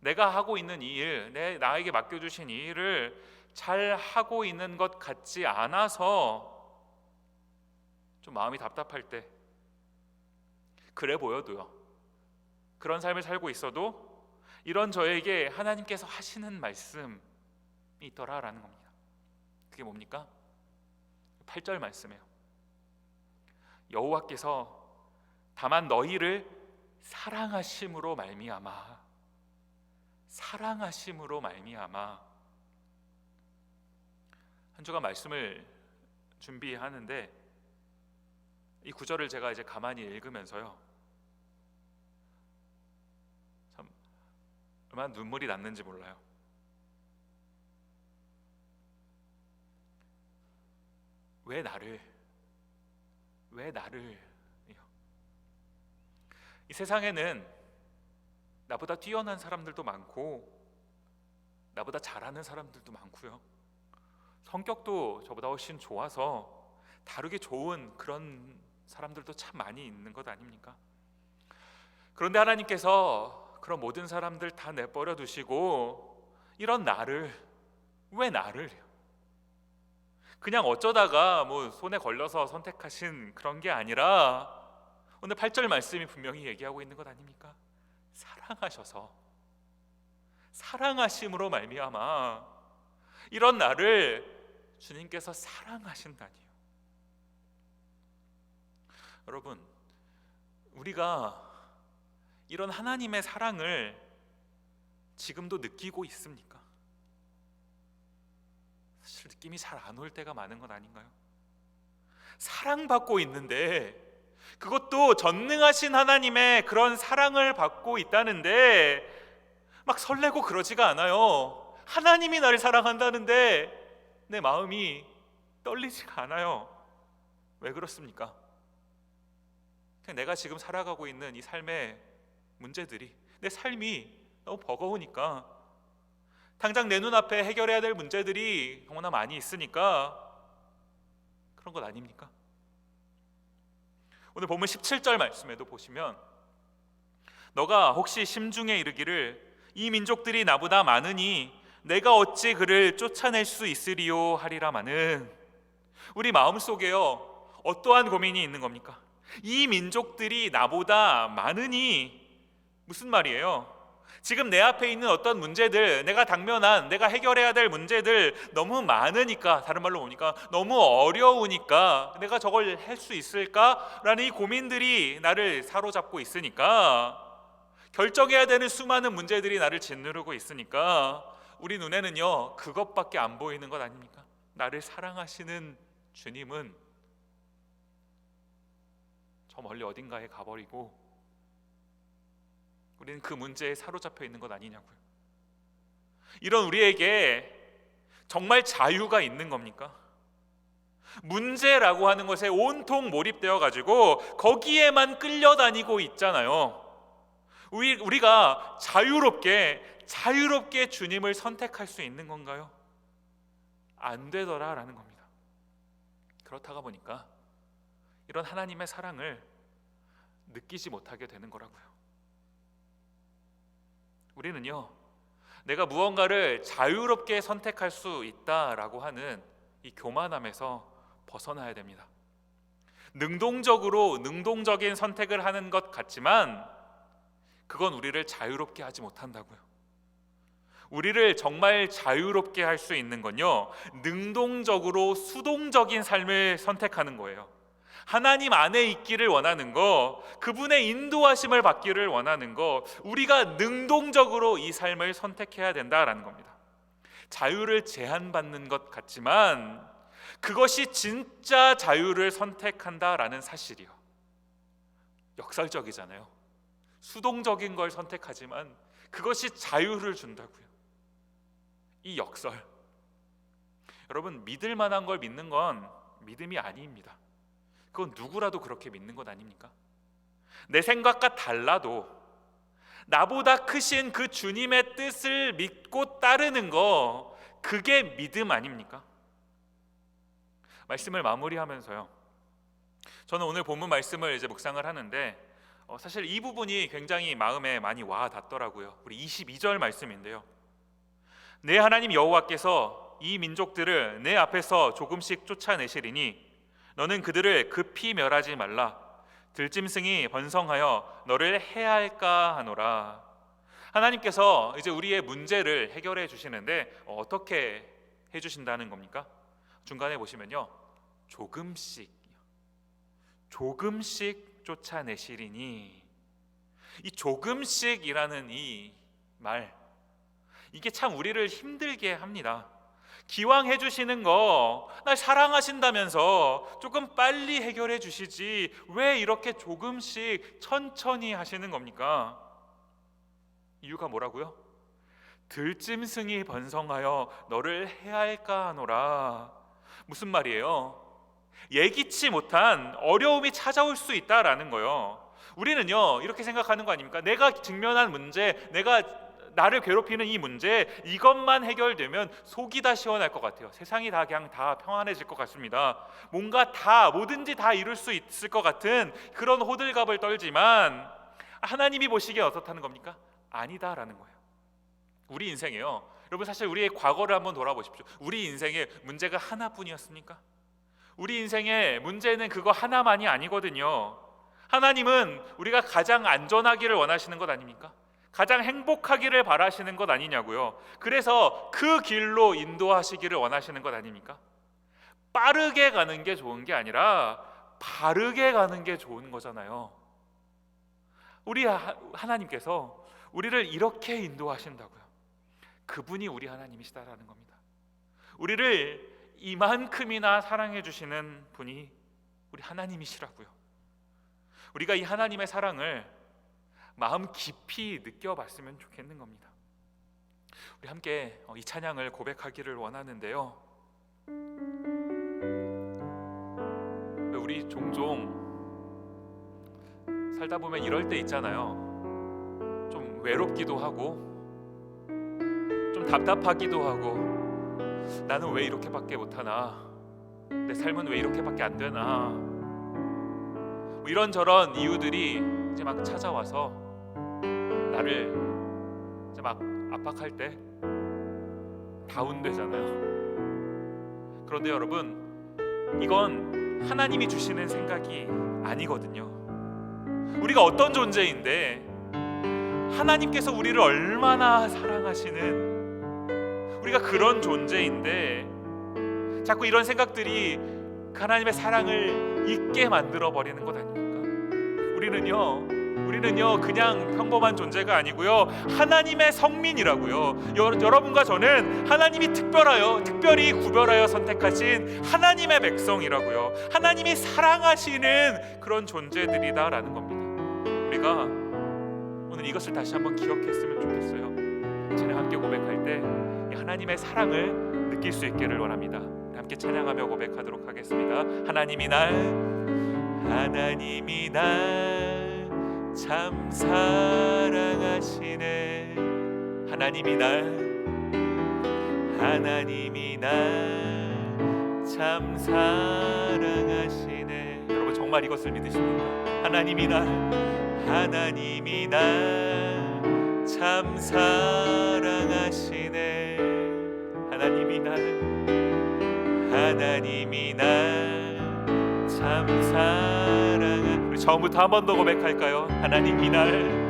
Speaker 5: 내가 하고 있는 이 일, 나에게 맡겨주신 이 일을 잘 하고 있는 것 같지 않아서 좀 마음이 답답할 때, 그래 보여도요, 그런 삶을 살고 있어도 이런 저에게 하나님께서 하시는 말씀이 있더라라는 겁니다. 그게 뭡니까? 8절 말씀이에요. 여호와께서 다만 너희를 사랑하심으로 말미암아, 한 주간 말씀을 준비하는데 이 구절을 제가 이제 가만히 읽으면서요, 참 얼마나 눈물이 났는지 몰라요. 왜 나를? 이 세상에는 나보다 뛰어난 사람들도 많고 나보다 잘하는 사람들도 많고요. 성격도 저보다 훨씬 좋아서 다루기 좋은 그런 사람들도 참 많이 있는 것 아닙니까? 그런데 하나님께서 그런 모든 사람들 다 내버려 두시고 이런 나를, 왜 나를? 그냥 어쩌다가 뭐 손에 걸려서 선택하신 그런 게 아니라 오늘 8절 말씀이 분명히 얘기하고 있는 것 아닙니까? 사랑하셔서, 사랑하심으로 말미암아 이런 나를 주님께서 사랑하신다니요. 여러분, 우리가 이런 하나님의 사랑을 지금도 느끼고 있습니까? 사실 느낌이 잘 안 올 때가 많은 건 아닌가요? 사랑받고 있는데, 그것도 전능하신 하나님의 그런 사랑을 받고 있다는데 막 설레고 그러지가 않아요. 하나님이 나를 사랑한다는데 내 마음이 떨리지가 않아요. 왜 그렇습니까? 그냥 내가 지금 살아가고 있는 이 삶의 문제들이, 내 삶이 너무 버거우니까, 당장 내 눈앞에 해결해야 될 문제들이 너무나 많이 있으니까 그런 것 아닙니까? 오늘 본문 17절 말씀에도 보시면, 너가 혹시 심중에 이르기를 이 민족들이 나보다 많으니 내가 어찌 그를 쫓아낼 수 있으리요 하리라마는, 우리 마음속에요 어떠한 고민이 있는 겁니까? 이 민족들이 나보다 많으니 무슨 말이에요? 지금 내 앞에 있는 어떤 문제들, 내가 당면한, 내가 해결해야 될 문제들 너무 많으니까, 다른 말로 뭡니까? 너무 어려우니까 내가 저걸 할 수 있을까라는 이 고민들이 나를 사로잡고 있으니까, 결정해야 되는 수많은 문제들이 나를 짓누르고 있으니까 우리 눈에는요 그것밖에 안 보이는 것 아닙니까? 나를 사랑하시는 주님은 저 멀리 어딘가에 가버리고 우리는 그 문제에 사로잡혀 있는 것 아니냐고요. 이런 우리에게 정말 자유가 있는 겁니까? 문제라고 하는 것에 온통 몰입되어 가지고 거기에만 끌려다니고 있잖아요. 우리가 자유롭게 주님을 선택할 수 있는 건가요? 안 되더라라는 겁니다. 그렇다가 보니까 이런 하나님의 사랑을 느끼지 못하게 되는 거라고요. 우리는요, 내가 무언가를 자유롭게 선택할 수 있다라고 하는 이 교만함에서 벗어나야 됩니다. 능동적인 선택을 하는 것 같지만 그건 우리를 자유롭게 하지 못한다고요. 우리를 정말 자유롭게 할 수 있는 건요, 능동적으로 수동적인 삶을 선택하는 거예요. 하나님 안에 있기를 원하는 거, 그분의 인도하심을 받기를 원하는 거, 우리가 능동적으로 이 삶을 선택해야 된다라는 겁니다. 자유를 제한받는 것 같지만 그것이 진짜 자유를 선택한다라는 사실이요, 역설적이잖아요. 수동적인 걸 선택하지만 그것이 자유를 준다고요. 이 역설, 여러분, 믿을 만한 걸 믿는 건 믿음이 아닙니다. 그건 누구라도 그렇게 믿는 것 아닙니까? 내 생각과 달라도 나보다 크신 그 주님의 뜻을 믿고 따르는 거, 그게 믿음 아닙니까? 말씀을 마무리하면서요, 저는 오늘 본문 말씀을 이제 묵상을 하는데 사실 이 부분이 굉장히 마음에 많이 와 닿더라고요. 우리 22절 말씀인데요, 내 하나님 여호와께서 이 민족들을 내 앞에서 조금씩 쫓아내시리니 너는 그들을 급히 멸하지 말라. 들짐승이 번성하여 너를 해할까 하노라. 하나님께서 이제 우리의 문제를 해결해 주시는데 어떻게 해 주신다는 겁니까? 중간에 보시면요, 조금씩 쫓아내시리니, 이 조금씩이라는 이 말, 이게 참 우리를 힘들게 합니다. 기왕 해주시는 거 날 사랑하신다면서 조금 빨리 해결해 주시지 왜 이렇게 조금씩 천천히 하시는 겁니까? 이유가 뭐라고요? 들짐승이 번성하여 너를 해할까 하노라. 무슨 말이에요? 예기치 못한 어려움이 찾아올 수 있다라는 거예요. 우리는요 이렇게 생각하는 거 아닙니까? 내가 직면한 문제, 내가 나를 괴롭히는 이 문제, 이것만 해결되면 속이 다 시원할 것 같아요. 세상이 다 그냥 다 평안해질 것 같습니다. 뭔가 다 뭐든지 다 이룰 수 있을 것 같은 그런 호들갑을 떨지만 하나님이 보시기에 어떻다는 겁니까? 아니다라는 거예요. 우리 인생에요, 여러분 사실 우리의 과거를 한번 돌아보십시오. 우리 인생에 문제가 하나뿐이었습니까? 우리 인생의 문제는 그거 하나만이 아니거든요. 하나님은 우리가 가장 안전하기를 원하시는 것 아닙니까? 가장 행복하기를 바라시는 것 아니냐고요. 그래서 그 길로 인도하시기를 원하시는 것 아닙니까? 빠르게 가는 게 좋은 게 아니라 바르게 가는 게 좋은 거잖아요. 우리 하나님께서 우리를 이렇게 인도하신다고요. 그분이 우리 하나님이시다라는 겁니다. 우리를 이만큼이나 사랑해 주시는 분이 우리 하나님이시라고요. 우리가 이 하나님의 사랑을 마음 깊이 느껴봤으면 좋겠는 겁니다. 우리 함께 이 찬양을 고백하기를 원하는데요, 우리 종종 살다 보면 이럴 때 있잖아요. 좀 외롭기도 하고 좀 답답하기도 하고, 나는 왜 이렇게밖에 못하나, 내 삶은 왜 이렇게밖에 안 되나, 뭐 이런저런 이유들이 이제 막 찾아와서 나를 이제 막 압박할 때 다운되잖아요. 그런데 여러분, 이건 하나님이 주시는 생각이 아니거든요. 우리가 어떤 존재인데 하나님께서 우리를 얼마나 사랑하시는, 우리가 그런 존재인데 자꾸 이런 생각들이 하나님의 사랑을 잊게 만들어 버리는 것 아닙니까? 우리는요 그냥 평범한 존재가 아니고요, 하나님의 성민이라고요. 여러분과 저는 하나님이 특별히 구별하여 선택하신 하나님의 백성이라고요. 하나님이 사랑하시는 그런 존재들이다라는 겁니다. 우리가 오늘 이것을 다시 한번 기억했으면 좋겠어요. 찬양 함께 고백할 때 하나님의 사랑을 느낄 수 있기를 원합니다. 함께 찬양하며 고백하도록 하겠습니다. 하나님이 날 참 사랑하시네. 하나님이 날 참 사랑하시네. 여러분 정말 이것을 믿으십니까? 하나님이 날 참 사랑하시네. 하나님이 날 참 사랑하시네. 우리 처음부터 한 번 더 고백할까요? 하나님이 날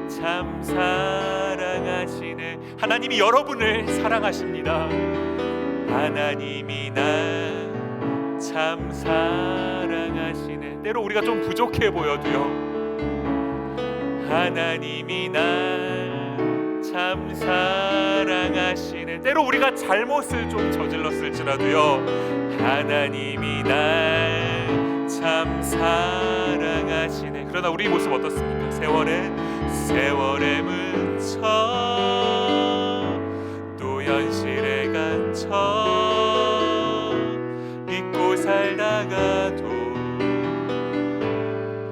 Speaker 5: 참 사랑하시네. 하나님이 여러분을 사랑하십니다. 하나님이 날 참 사랑하시네. 때로 우리가 좀 부족해 보여도요, 하나님이 날 참 사랑하시네. 때로 우리가 잘못을 좀 저질렀을지라도요, 하나님이 날 참 사랑하시네. 그러나 우리 모습 어떻습니까? 세월에 묻혀 또 현실에 갇혀 잊고 살다가도,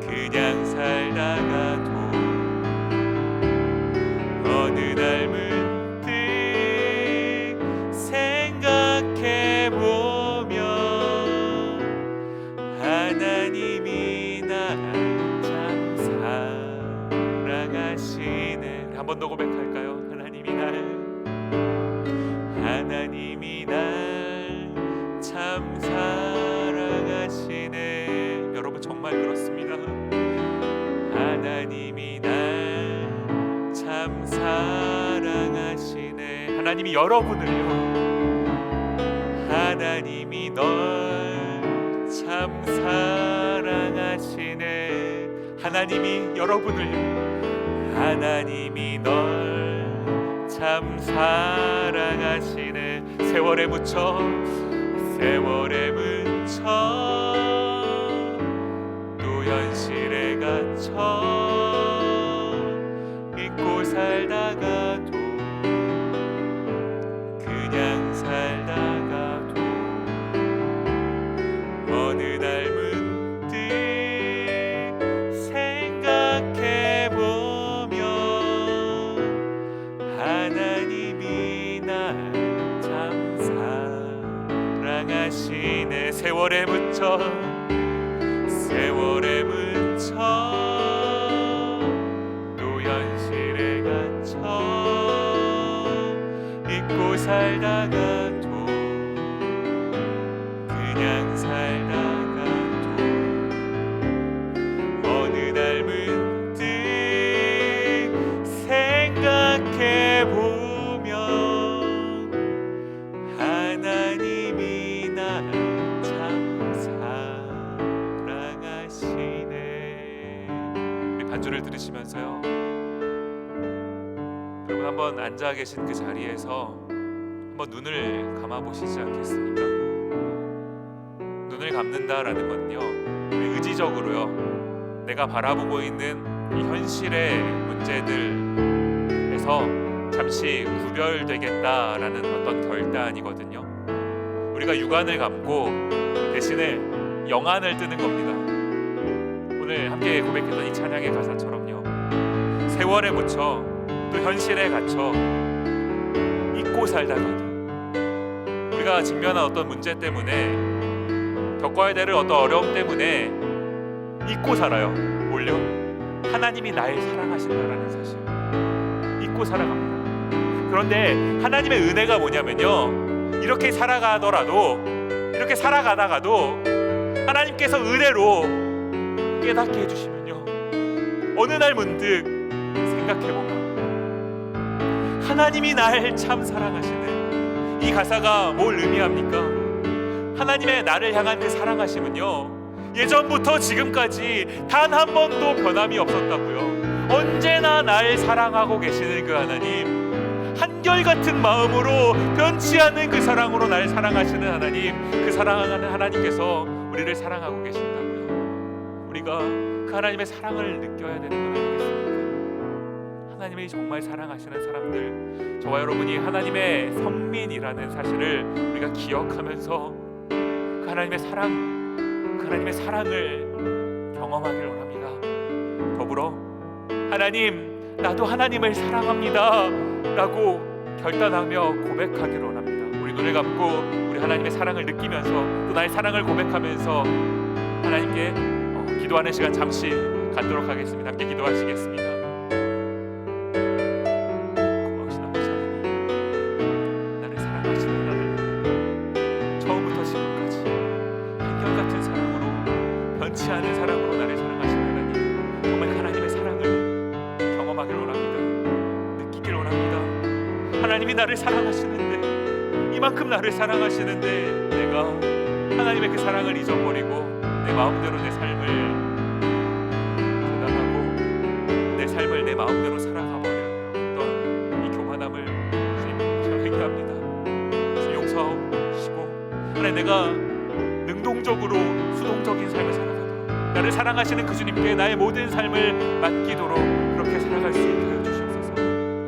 Speaker 5: 그냥 살다가도 어느 날 문득 생각해보면 하나님이 날 참 사랑하시네. 한 번 더 고백할까요? 하나님이 날 참 사랑하시네. 여러분 정말 그렇습니다. 하나님이 날 참 사랑하시네. 하나님이 여러분을요, 하나님이 널 참 사랑하시네. 하나님이 여러분을요, 하나님이 널 참 사랑하시네. 세월에 묻혀 또 현실에 갇혀 잊고 살다가도 그냥 살다가도 어느 날 문득 생각해보면 하나님이 날 참 사랑하시네. 세월에 묻혀 또 현실에 갇혀 잊고 살다가도 그냥 살다가도 어느 날 문득 생각해보면 하나님이 날 참 사랑하시네. 우리 반주를 들으시면서요, 여러분 한번 앉아 계신 그 자리에서 한번 눈을 감아 보시지 않겠습니까? 눈을 감는다라는 건요, 우리 의지적으로요, 내가 바라보고 있는 이 현실의 문제들에서 잠시 구별되겠다라는 어떤 결단이거든요. 우리가 육안을 감고 대신에 영안을 뜨는 겁니다. 오늘 함께 고백했던 이 찬양의 가사처럼요, 세월에 묻혀 또 현실에 갇혀 잊고 살다가도 우리가 직면한 어떤 문제 때문에 겪어야 될 어떤 어려움 때문에 잊고 살아요. 뭘요? 하나님이 날 사랑하신다라는 사실 잊고 살아갑니다. 그런데 하나님의 은혜가 뭐냐면요, 이렇게 살아가다가도 하나님께서 은혜로 깨닫게 해주시면요, 어느 날 문득 생각해보면 하나님이 날 참 사랑하시네. 이 가사가 뭘 의미합니까? 하나님의 나를 향한 그 사랑하심은요, 예전부터 지금까지 단 한 번도 변함이 없었다고요. 언제나 날 사랑하고 계시는 그 하나님, 한결같은 마음으로 변치 않는 그 사랑으로 날 사랑하시는 하나님, 그 사랑하는 하나님께서 우리를 사랑하고 계신다고요. 우리가 그 하나님의 사랑을 느껴야 되는 건 아니겠습니까? 하나님이 정말 사랑하시는 사람들, 저와 여러분이 하나님의 성민이라는 사실을 우리가 기억하면서 그 하나님의 사랑을 경험하기를 원합니다. 더불어 하나님, 나도 하나님을 사랑합니다 라고 결단하며 고백하기를 원합니다. 우리 눈을 감고 우리 하나님의 사랑을 느끼면서 또 나의 사랑을 고백하면서 하나님께 기도하는 시간 잠시 갖도록 하겠습니다. 함께 기도하시겠습니다. 고마우신 아버지 하나님, 나를 사랑하시는 하나님, 처음부터 지금까지 한결같은 사랑으로, 변치 않은 사랑으로 나를 사랑하시는 하나님, 정말 하나님의 사랑을 경험하기를 원합니다. 느끼기를 원합니다. 하나님이 나를 사랑하시는데, 이만큼 나를 사랑하시는데 내가 하나님의 그 사랑을 잊어버리고 내 마음대로 내 삶을 결단하고 내 삶을 내 마음대로 살아가버렸던 이 교만함을 주님 제가 회개합니다. 주님 용서하시고, 하나님 내가 능동적으로 수동적인 삶을 살아가도록, 나를 사랑하시는 그 주님께 나의 모든 삶을 맡기도록 그렇게 살아갈 수 있게 하여 주시옵소서.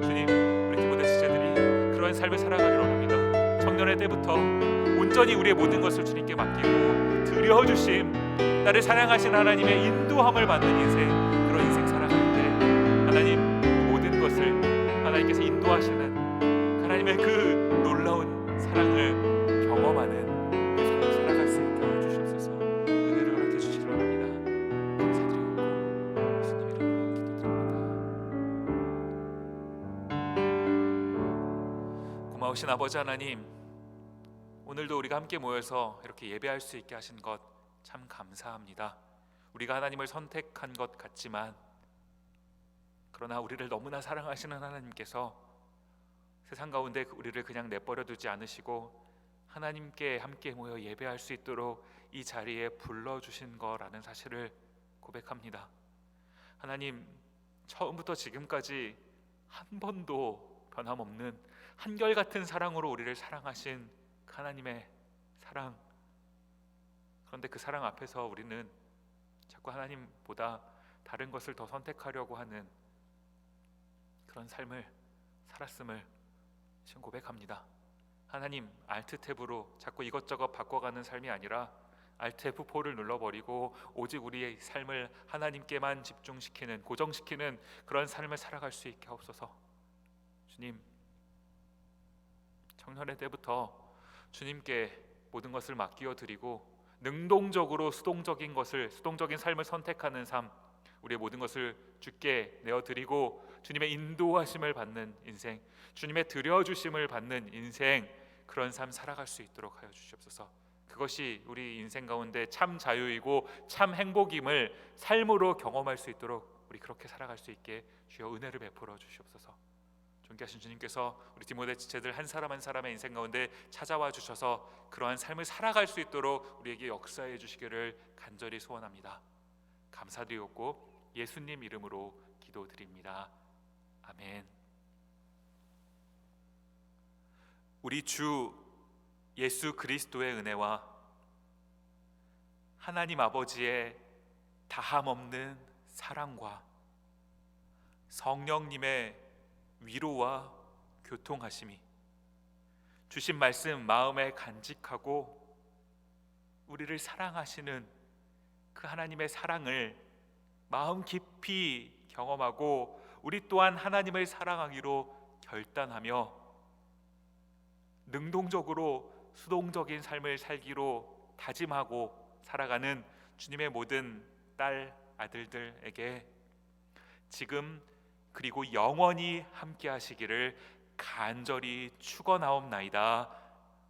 Speaker 5: 주님, 우리 디모데 지체들이 그러한 삶을 살아가기를 원합니다. 청년의 때부터 온전히 우리의 모든 것을 주님께 맡기고 드려주심, 나를 사랑하신 하나님의 인도함을 받는 인생, 그런 인생 살아갈 때 하나님 모든 것을 하나님께서 인도하시는 하나님의 그 놀라운 사랑을 경험하는 그 삶을 살아갈 수 있게 하여 주시옵소서. 은혜를 허락해 주시기 바랍니다. 감사드리고 예수님 이름으로 기도드립니다. 고마우신 아버지 하나님, 오늘도 우리가 함께 모여서 이렇게 예배할 수 있게 하신 것 참 감사합니다. 우리가 하나님을 선택한 것 같지만, 그러나 우리를 너무나 사랑하시는 하나님께서 세상 가운데 우리를 그냥 내버려 두지 않으시고 하나님께 함께 모여 예배할 수 있도록 이 자리에 불러주신 거라는 사실을 고백합니다. 하나님, 처음부터 지금까지 한 번도 변함없는 한결같은 사랑으로 우리를 사랑하신 하나님의 사랑, 그런데 그 사랑 앞에서 우리는 자꾸 하나님보다 다른 것을 더 선택하려고 하는 그런 삶을 살았음을 지금 고백합니다. 하나님, 알트 탭으로 자꾸 이것저것 바꿔가는 삶이 아니라 알트 F4를 눌러버리고 오직 우리의 삶을 하나님께만 집중시키는, 고정시키는 그런 삶을 살아갈 수 있게 하옵소서. 주님, 청년의 때부터 주님께 모든 것을 맡겨 드리고 능동적으로 수동적인 삶을 선택하는 삶, 우리의 모든 것을 주께 내어 드리고 주님의 인도하심을 받는 인생, 주님의 드려주심을 받는 인생, 그런 삶 살아갈 수 있도록 하여 주시옵소서. 그것이 우리 인생 가운데 참 자유이고 참 행복임을 삶으로 경험할 수 있도록 우리 그렇게 살아갈 수 있게 주여 은혜를 베풀어 주시옵소서. 존귀하신 주님께서 우리 디모데 지체들 한 사람 한 사람의 인생 가운데 찾아와 주셔서 그러한 삶을 살아갈 수 있도록 우리에게 역사해 주시기를 간절히 소원합니다. 감사드리옵고 예수님 이름으로 기도드립니다. 아멘. 우리 주 예수 그리스도의 은혜와 하나님 아버지의 다함없는 사랑과 성령님의 위로와 교통하심이 주신 말씀 마음에 간직하고 우리를 사랑하시는 그 하나님의 사랑을 마음 깊이 경험하고 우리 또한 하나님을 사랑하기로 결단하며 능동적으로 수동적인 삶을 살기로 다짐하고 살아가는 주님의 모든 딸 아들들에게 지금 그리고 영원히 함께 하시기를 간절히 축원하옵나이다.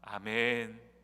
Speaker 5: 아멘.